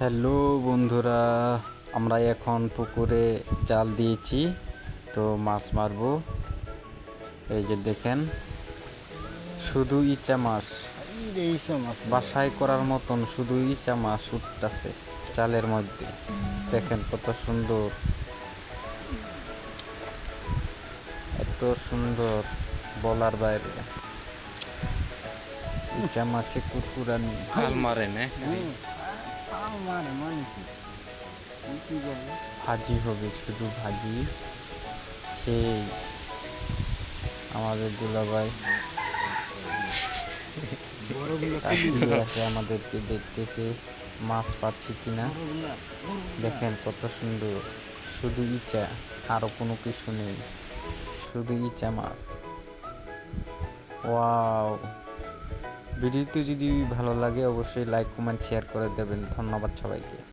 Hello বন্ধুরা, আমরা এখন পুকুরে জাল দিয়েছি, তো মাছ মারবো। এই যে দেখেন, শুধু ইচা মাছ, বাসায় করার মতন শুধু ইচা মাছ উঠতেছে জালের মধ্যে। দেখেন কত সুন্দর, এত সুন্দর বলার বাইরে। ইচা মাছে কুরকুরানি হাল মারে না, ভাজি হবে, শুধু ভাজি। সেই আমাদের দুলাভাই তাকিয়ে আছে, আমাদেরকে দেখতেছে মাছ পাচ্ছি কিনা। দেখেন কত সুন্দর, শুধু ইচা, আরো কোনো কিছু নেই, শুধু ইচা মাছ। ওয়াও! ভিডিওটি যদি ভালো লাগে অবশ্যই লাইক কমেন্ট শেয়ার করে দেবেন। ধন্যবাদ সবাইকে।